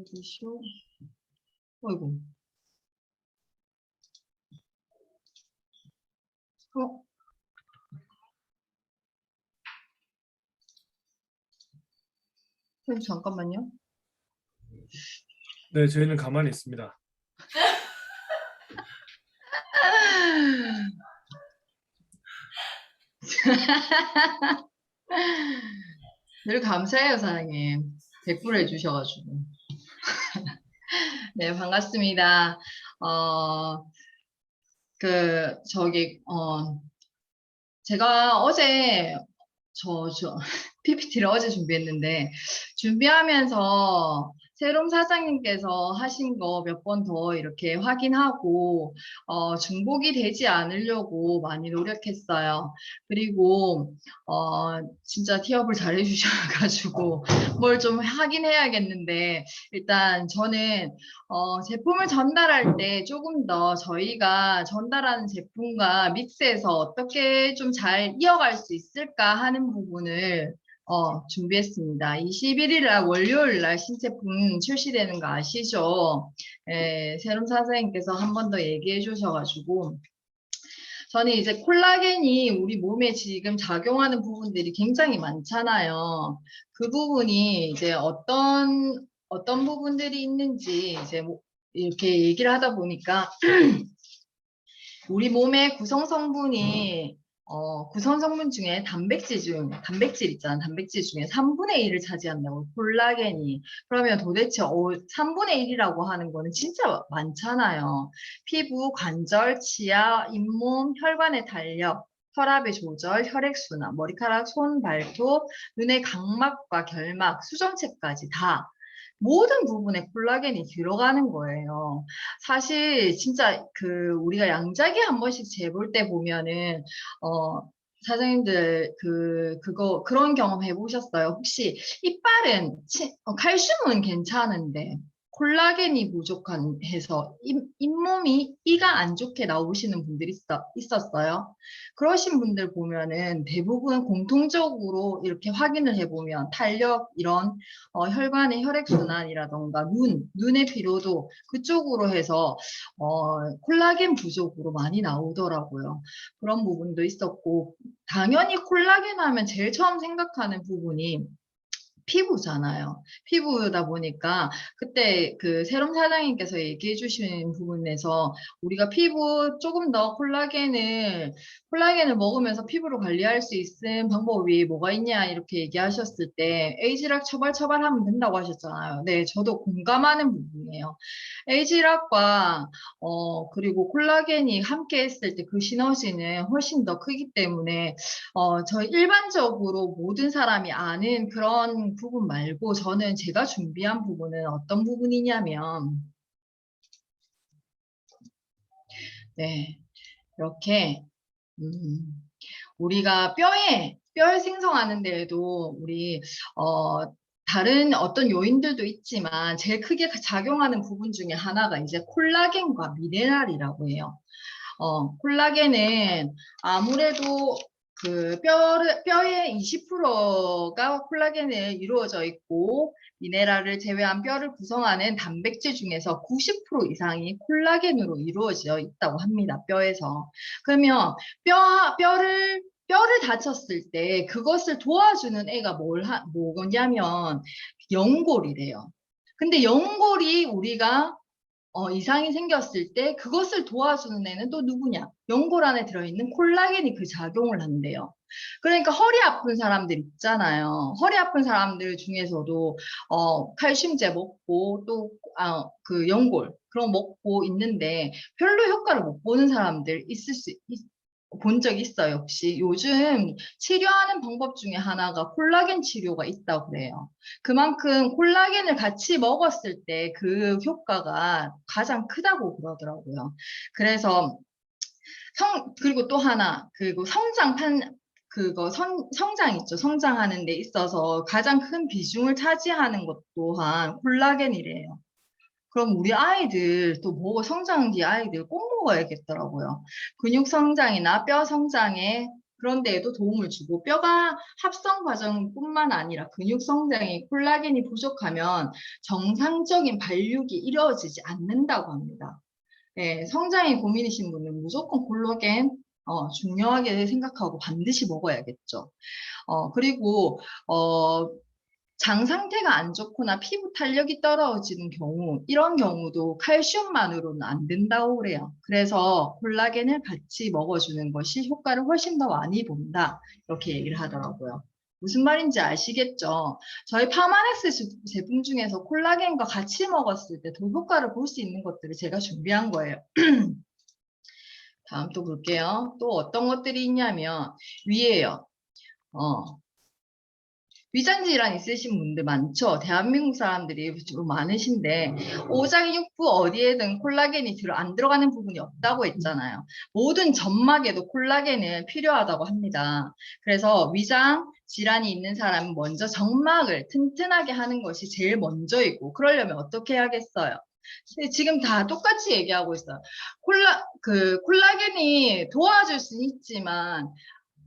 주시오. 어이구. 선생님, 잠깐만요. 네, 저희는 가만히 있습니다. 늘 감사해요, 사장님. 100불 해주셔가지고. 네, 반갑습니다. 어, 제가 어제, PPT를 어제 준비했는데, 준비하면서 세롬 사장님께서 하신 거 몇 번 더 이렇게 확인하고, 중복이 되지 않으려고 많이 노력했어요. 그리고, 진짜 티업을 잘 해주셔가지고, 뭘 좀 하긴 해야겠는데, 일단 저는, 제품을 전달할 때 조금 더 저희가 전달하는 제품과 믹스해서 어떻게 좀 잘 이어갈 수 있을까 하는 부분을 준비했습니다. 21일 날 월요일 날 신제품 출시되는 거 아시죠? 세롬 선생님께서 한 번 더 얘기해 주셔가지고 저는 이제 콜라겐이 우리 몸에 지금 작용하는 부분들이 굉장히 많잖아요. 그 부분이 이제 어떤 부분들이 있는지 이제 뭐 이렇게 얘기를 하다 보니까 우리 몸의 구성 성분이 구성 성분 중에 단백질 있잖아. 단백질 중에 3분의 1을 차지한다고, 콜라겐이. 그러면 도대체 3분의 1이라고 하는 거는 진짜 많잖아요. 피부, 관절, 치아, 잇몸, 혈관의 탄력, 혈압의 조절, 혈액순환, 머리카락, 손, 발톱, 눈의 각막과 결막, 수정체까지 다 모든 부분에 콜라겐이 들어가는 거예요. 사실 진짜 우리가 양자기 한 번씩 재볼 때 보면은 사장님들 그런 경험 해보셨어요? 혹시 이빨은 칼슘은 괜찮은데 콜라겐이 부족한 해서 잇몸이 이가 안 좋게 나오시는 분들이 있었어요. 그러신 분들 보면은 대부분 공통적으로 이렇게 확인을 해보면 탄력 이런 혈관의 혈액순환이라던가 눈의 피로도 그쪽으로 해서 콜라겐 부족으로 많이 나오더라고요. 그런 부분도 있었고, 당연히 콜라겐 하면 제일 처음 생각하는 부분이 피부잖아요. 피부다 보니까 그때 세롬 사장님께서 얘기해 주신 부분에서 우리가 피부 조금 더 콜라겐을 먹으면서 피부를 관리할 수 있는 방법이 뭐가 있냐 이렇게 얘기하셨을 때 에이지락 처발처발하면 된다고 하셨잖아요. 네, 저도 공감하는 부분이에요. 에이지락과 그리고 콜라겐이 함께 했을 때 그 시너지는 훨씬 더 크기 때문에 저희 일반적으로 모든 사람이 아는 그런 부분 말고 저는 제가 준비한 부분은 어떤 부분이냐면, 네, 이렇게, 우리가 뼈 생성하는 데에도 다른 어떤 요인들도 있지만 제일 크게 작용하는 부분 중에 하나가 이제 콜라겐과 미네랄이라고 해요. 콜라겐은 아무래도 뼈의 20%가 콜라겐에 이루어져 있고, 미네랄을 제외한 뼈를 구성하는 단백질 중에서 90% 이상이 콜라겐으로 이루어져 있다고 합니다, 뼈에서. 그러면 뼈를 다쳤을 때 그것을 도와주는 애가 뭐냐면 연골이래요. 근데 연골이 우리가 이상이 생겼을 때 그것을 도와주는 애는 또 누구냐? 연골 안에 들어있는 콜라겐이 그 작용을 한대요. 그러니까 허리 아픈 사람들 있잖아요. 허리 아픈 사람들 중에서도 칼슘제 먹고 또 연골 그런 거 먹고 있는데 별로 효과를 못 보는 사람들 본 적 있어요, 혹시? 요즘 치료하는 방법 중에 하나가 콜라겐 치료가 있다고 그래요. 그만큼 콜라겐을 같이 먹었을 때 그 효과가 가장 크다고 그러더라고요. 그래서 그리고 또 하나, 성장 있죠. 성장하는 데 있어서 가장 큰 비중을 차지하는 것 또한 콜라겐이래요. 그럼 우리 아이들 또 성장기 아이들 꼭 먹어야겠더라고요. 근육 성장이나 뼈 성장에 그런 데에도 도움을 주고 뼈가 합성 과정뿐만 아니라 근육 성장에 콜라겐이 부족하면 정상적인 발육이 이루어지지 않는다고 합니다. 네, 성장에 고민이신 분은 무조건 콜라겐 중요하게 생각하고 반드시 먹어야겠죠. 그리고 장 상태가 안 좋거나 피부 탄력이 떨어지는 경우, 이런 경우도 칼슘만으로는 안 된다고 그래요. 그래서 콜라겐을 같이 먹어주는 것이 효과를 훨씬 더 많이 본다. 이렇게 얘기를 하더라고요. 무슨 말인지 아시겠죠? 저희 파마넥스 제품 중에서 콜라겐과 같이 먹었을 때 더 효과를 볼 수 있는 것들을 제가 준비한 거예요. 다음 또 볼게요. 또 어떤 것들이 있냐면 위에요. 위장 질환 있으신 분들 많죠? 대한민국 사람들이 좀 많으신데 오장 육부 어디에든 콜라겐이 안 들어가는 부분이 없다고 했잖아요. 모든 점막에도 콜라겐은 필요하다고 합니다. 그래서 위장 질환이 있는 사람은 먼저 점막을 튼튼하게 하는 것이 제일 먼저이고, 그러려면 어떻게 해야겠어요? 지금 다 똑같이 얘기하고 있어요. 콜라겐이 도와줄 수는 있지만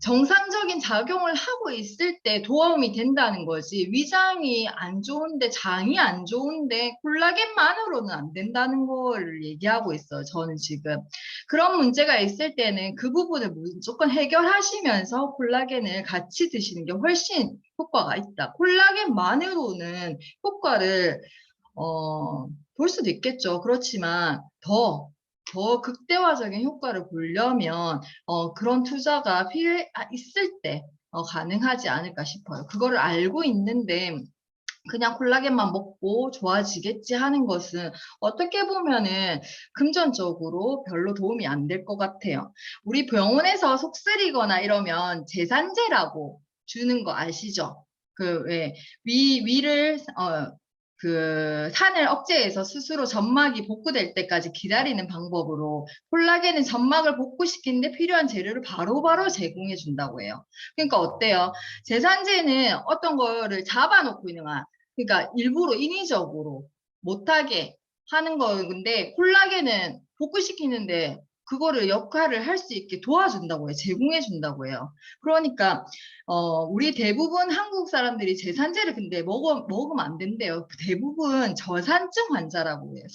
정상적인 작용을 하고 있을 때 도움이 된다는 거지, 위장이 안 좋은데 장이 안 좋은데 콜라겐만으로는 안 된다는 걸 얘기하고 있어요. 저는 지금 그런 문제가 있을 때는 그 부분을 무조건 해결하시면서 콜라겐을 같이 드시는 게 훨씬 효과가 있다. 콜라겐만으로는 효과를 볼 수도 있겠죠. 그렇지만 더 극대화적인 효과를 보려면 그런 투자가 있을 때 가능하지 않을까 싶어요. 그거를 알고 있는데 그냥 콜라겐만 먹고 좋아지겠지 하는 것은 어떻게 보면은 금전적으로 별로 도움이 안 될 것 같아요. 우리 병원에서 속 쓰리거나 이러면 제산제라고 주는 거 아시죠? 왜 위를 그 산을 억제해서 스스로 점막이 복구될 때까지 기다리는 방법으로 콜라겐은 점막을 복구시키는데 필요한 재료를 바로바로 제공해 준다고 해요. 그러니까 어때요? 제산제는 어떤 거를 잡아놓고 있는 거야. 그러니까 일부러 인위적으로 못하게 하는 건데, 콜라겐은 복구시키는데 그거를 역할을 할 수 있게 도와준다고 해요. 제공해 준다고 해요. 그러니까 우리 대부분 한국 사람들이 제산제를 근데 먹으면 안 된대요. 대부분 저산증 환자라고 해요.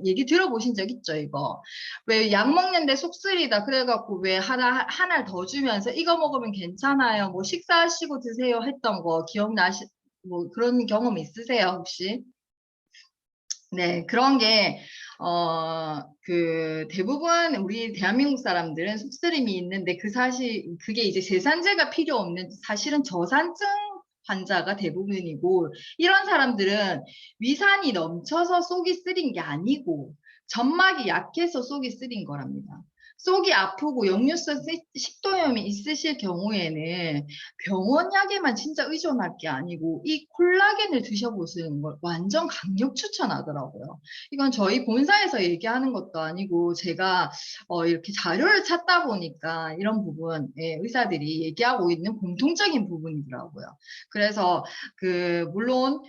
얘기 들어보신 적 있죠, 이거? 왜 약 먹는데 속 쓰리다 그래갖고 왜 하나를 더 주면서 이거 먹으면 괜찮아요. 뭐 식사하시고 드세요 했던 거 뭐 그런 경험 있으세요, 혹시? 네, 그런 게, 대부분 우리 대한민국 사람들은 속쓰림이 있는데 그게 이제 제산제가 필요 없는 사실은 저산증 환자가 대부분이고, 이런 사람들은 위산이 넘쳐서 속이 쓰린 게 아니고, 점막이 약해서 속이 쓰린 거랍니다. 속이 아프고 역류성 식도염이 있으실 경우에는 병원 약에만 진짜 의존할 게 아니고 이 콜라겐을 드셔보시는 걸 완전 강력 추천하더라고요. 이건 저희 본사에서 얘기하는 것도 아니고 제가 이렇게 자료를 찾다 보니까 이런 부분 의사들이 얘기하고 있는 공통적인 부분이더라고요. 그래서 물론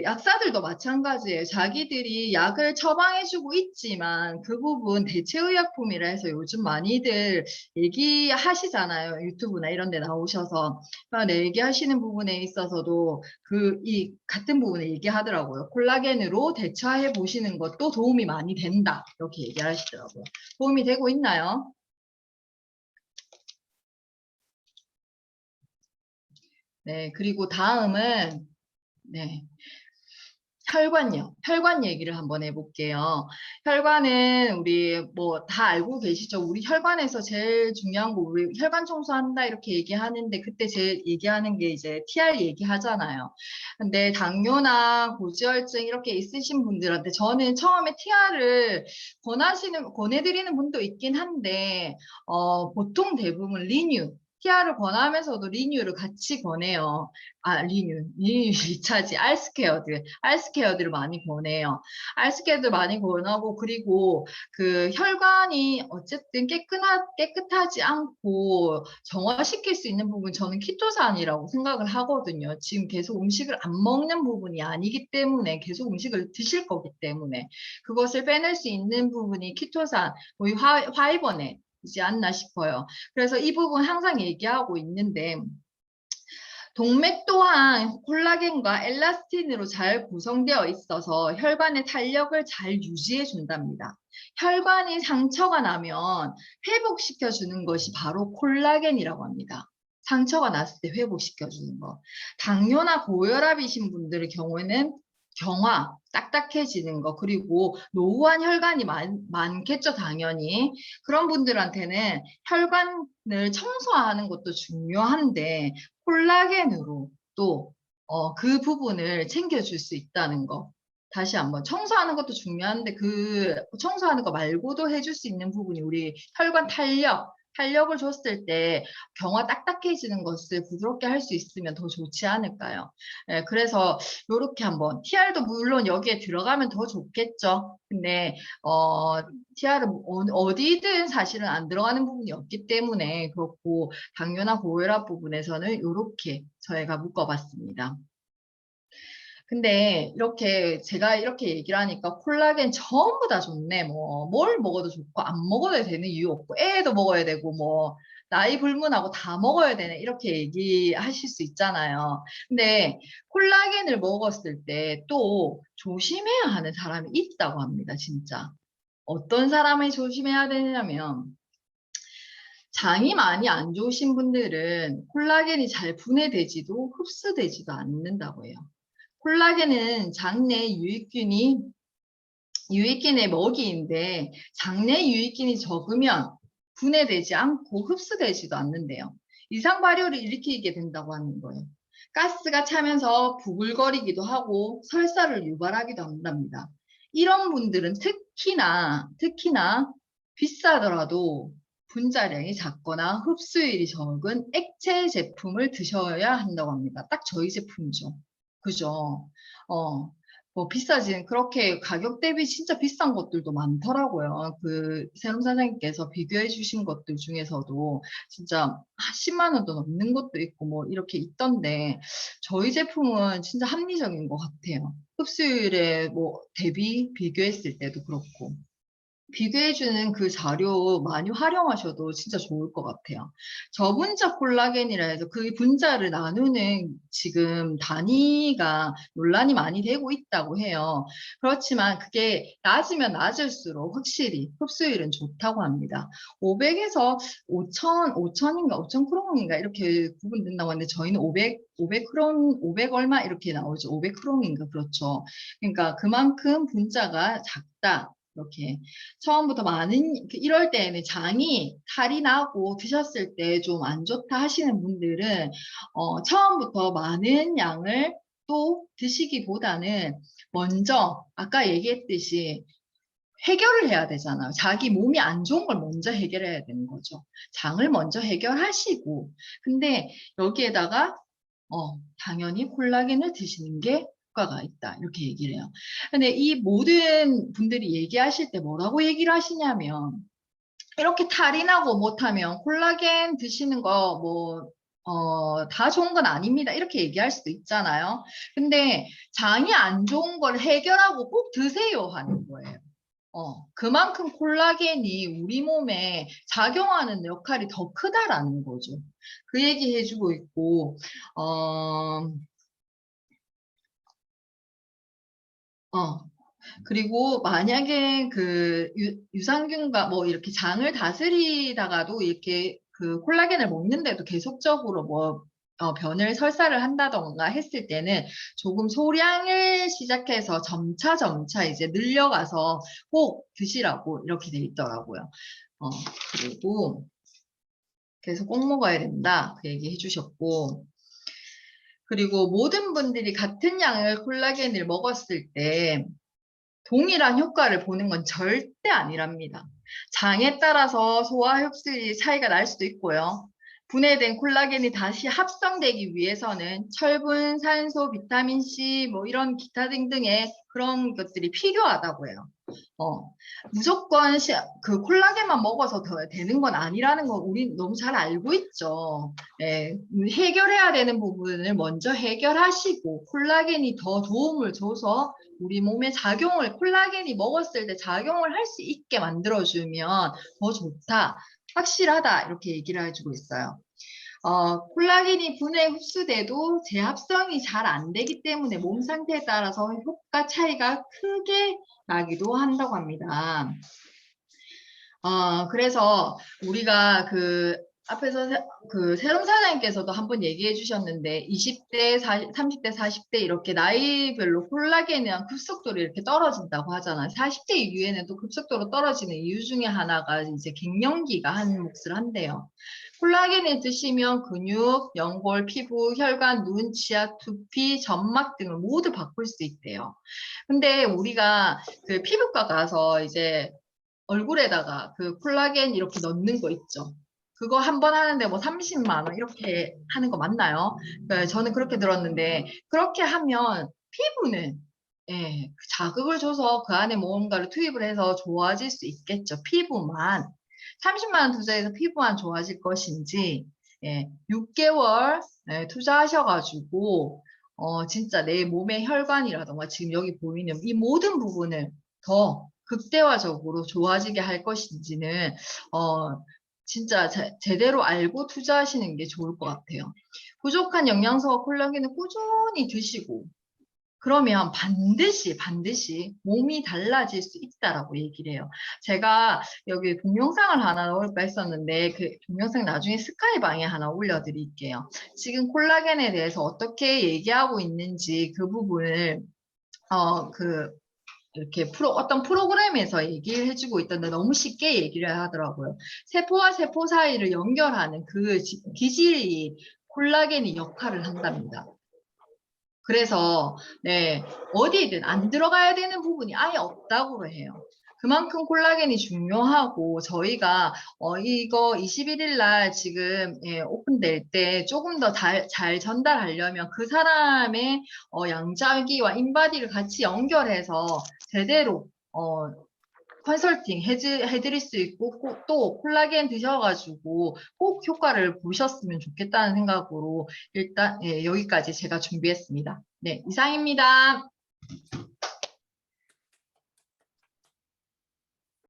약사들도 마찬가지예요. 자기들이 약을 처방해주고 있지만 그 부분 대체의약품이라 해서 요즘 많이들 얘기하시잖아요. 유튜브나 이런 데 나오셔서. 그러니까 얘기하시는 부분에 있어서도 이 같은 부분을 얘기하더라고요. 콜라겐으로 대처해 보시는 것도 도움이 많이 된다. 이렇게 얘기하시더라고요. 도움이 되고 있나요? 네, 그리고 다음은 네. 혈관요. 혈관 얘기를 한번 해볼게요. 혈관은 우리 뭐 다 알고 계시죠? 우리 혈관에서 제일 중요한 거 우리 혈관 청소한다 이렇게 얘기하는데 그때 제일 얘기하는 게 이제 TR 얘기하잖아요. 근데 당뇨나 고지혈증 이렇게 있으신 분들한테 저는 처음에 TR을 권해드리는 분도 있긴 한데 보통 대부분 리뉴 TR을 권하면서도 리뉴를 같이 권해요. 리뉴 리차지, 알스케어들을 많이 권해요. 알스케어들 많이 권하고, 그리고 혈관이 어쨌든 깨끗하지 않고 정화시킬 수 있는 부분 저는 키토산이라고 생각을 하거든요. 지금 계속 음식을 안 먹는 부분이 아니기 때문에 계속 음식을 드실 거기 때문에 그것을 빼낼 수 있는 부분이 키토산, 화이번에 되지 않나 싶어요. 그래서 이 부분 항상 얘기하고 있는데 동맥 또한 콜라겐과 엘라스틴으로 잘 구성되어 있어서 혈관의 탄력을 잘 유지해 준답니다. 혈관이 상처가 나면 회복시켜주는 것이 바로 콜라겐이라고 합니다. 상처가 났을 때 회복시켜주는 거. 당뇨나 고혈압이신 분들의 경우에는 경화, 딱딱해지는 거, 그리고 노후한 혈관이 많겠죠, 당연히. 그런 분들한테는 혈관을 청소하는 것도 중요한데, 콜라겐으로 또 그 부분을 챙겨줄 수 있다는 거. 다시 한번 청소하는 것도 중요한데 그 청소하는 거 말고도 해줄 수 있는 부분이 우리 혈관 탄력을 줬을 때 경화 딱딱해지는 것을 부드럽게 할 수 있으면 더 좋지 않을까요? 예, 그래서 이렇게 한번 TR도 물론 여기에 들어가면 더 좋겠죠. 근데 TR은 어디든 사실은 안 들어가는 부분이 없기 때문에 그렇고 당뇨나 고혈압 부분에서는 이렇게 저희가 묶어봤습니다. 근데 이렇게 제가 이렇게 얘기를 하니까 콜라겐 전부 다 좋네. 뭐 뭘 먹어도 좋고 안 먹어도 되는 이유 없고 애도 먹어야 되고 뭐 나이 불문하고 다 먹어야 되네. 이렇게 얘기하실 수 있잖아요. 근데 콜라겐을 먹었을 때 또 조심해야 하는 사람이 있다고 합니다. 진짜. 어떤 사람이 조심해야 되냐면 장이 많이 안 좋으신 분들은 콜라겐이 잘 분해되지도 흡수되지도 않는다고 해요. 콜라겐은 장내 유익균의 먹이인데 장내 유익균이 적으면 분해되지 않고 흡수되지도 않는데요. 이상 발효를 일으키게 된다고 하는 거예요. 가스가 차면서 부글거리기도 하고 설사를 유발하기도 한답니다. 이런 분들은 특히나 비싸더라도 분자량이 작거나 흡수율이 적은 액체 제품을 드셔야 한다고 합니다. 딱 저희 제품이죠. 그죠? 뭐 비싸진 그렇게 가격 대비 진짜 비싼 것들도 많더라고요. 그 세롬 사장님께서 비교해 주신 것들 중에서도 진짜 10만 원도 넘는 것도 있고 뭐 이렇게 있던데 저희 제품은 진짜 합리적인 것 같아요. 흡수율에 뭐 대비 비교했을 때도 그렇고. 비교해주는 그 자료 많이 활용하셔도 진짜 좋을 것 같아요. 저분자 콜라겐이라 해서 그 분자를 나누는 지금 단위가 논란이 많이 되고 있다고 해요. 그렇지만 그게 낮으면 낮을수록 확실히 흡수율은 좋다고 합니다. 500에서 5천인가 5천 크롬인가 이렇게 구분된다고 하는데 저희는 500 크롬, 500 얼마 이렇게 나오죠. 500 크롬인가 그렇죠. 그러니까 그만큼 분자가 작다. 이렇게 처음부터 이럴 때에는 장이 탈이 나고 드셨을 때 좀 안 좋다 하시는 분들은 처음부터 많은 양을 또 드시기보다는 먼저 아까 얘기했듯이 해결을 해야 되잖아요. 자기 몸이 안 좋은 걸 먼저 해결해야 되는 거죠. 장을 먼저 해결하시고 근데 여기에다가 당연히 콜라겐을 드시는 게 효과가 있다. 이렇게 얘기를 해요. 근데 이 모든 분들이 얘기하실 때 뭐라고 얘기를 하시냐면 이렇게 탈이 나고 못하면 콜라겐 드시는 거 다 좋은 건 아닙니다. 이렇게 얘기할 수도 있잖아요. 근데 장이 안 좋은 걸 해결하고 꼭 드세요 하는 거예요. 그만큼 콜라겐이 우리 몸에 작용하는 역할이 더 크다라는 거죠. 그 얘기 해주고 있고, 그리고 만약에 그 유산균과 뭐 이렇게 장을 다스리다가도 이렇게 그 콜라겐을 먹는데도 계속적으로 뭐 변을 설사를 한다던가 했을 때는 조금 소량을 시작해서 점차 이제 늘려가서 꼭 드시라고 이렇게 돼 있더라고요. 그리고 계속 꼭 먹어야 된다 그 얘기 해주셨고 그리고 모든 분들이 같은 양의 콜라겐을 먹었을 때 동일한 효과를 보는 건 절대 아니랍니다. 장에 따라서 소화 흡수율이 차이가 날 수도 있고요. 분해된 콜라겐이 다시 합성되기 위해서는 철분, 산소, 비타민 C, 뭐 이런 기타 등등의 그런 것들이 필요하다고 해요. 무조건 그 콜라겐만 먹어서 더 되는 건 아니라는 건 우리 너무 잘 알고 있죠. 예, 해결해야 되는 부분을 먼저 해결하시고 콜라겐이 더 도움을 줘서 우리 몸에 콜라겐이 먹었을 때 작용을 할 수 있게 만들어주면 더 좋다. 확실하다 이렇게 얘기를 해주고 있어요. 콜라겐이 분해 흡수돼도 재합성이 잘 안 되기 때문에 몸 상태에 따라서 효과 차이가 크게 나기도 한다고 합니다. 그래서 우리가 그 앞에서 그 새롬 사장님께서도 한번 얘기해 주셨는데 20대, 40, 30대, 40대 이렇게 나이별로 콜라겐에 대한 급속도로 이렇게 떨어진다고 하잖아요. 40대 이후에는 또 급속도로 떨어지는 이유 중에 하나가 이제 갱년기가 한 몫을 한대요. 콜라겐을 드시면 근육, 연골, 피부, 혈관, 눈, 치아, 두피, 점막 등을 모두 바꿀 수 있대요. 근데 우리가 그 피부과 가서 이제 얼굴에다가 그 콜라겐 이렇게 넣는 거 있죠. 그거 한 번 하는데 뭐 30만 원 이렇게 하는 거 맞나요? 네, 저는 그렇게 들었는데 그렇게 하면 피부는 예, 자극을 줘서 그 안에 뭔가를 투입을 해서 좋아질 수 있겠죠. 피부만 30만 원 투자해서 피부만 좋아질 것인지 예, 6개월 예, 투자하셔가지고 진짜 내 몸의 혈관이라던가 지금 여기 보이는 이 모든 부분을 더 극대화적으로 좋아지게 할 것인지는 진짜 제대로 알고 투자하시는 게 좋을 것 같아요. 부족한 영양소와 콜라겐을 꾸준히 드시고 그러면 반드시 몸이 달라질 수 있다라고 얘기를 해요. 제가 여기 동영상을 하나 넣을까 했었는데 그 동영상 나중에 스카이방에 하나 올려드릴게요. 지금 콜라겐에 대해서 어떻게 얘기하고 있는지 그 부분을 그 이렇게 어떤 프로그램에서 얘기를 해주고 있던데 너무 쉽게 얘기를 하더라고요. 세포와 세포 사이를 연결하는 그 기질이 콜라겐이 역할을 한답니다. 그래서 네, 어디든 안 들어가야 되는 부분이 아예 없다고 해요. 그만큼 콜라겐이 중요하고 저희가 이거 21일 날 지금 예, 오픈될 때 조금 더 잘 전달하려면 그 사람의 양자기와 인바디를 같이 연결해서 제대로 컨설팅 해드릴 수 있고 또 콜라겐 드셔가지고 꼭 효과를 보셨으면 좋겠다는 생각으로 일단 예, 여기까지 제가 준비했습니다. 네, 이상입니다.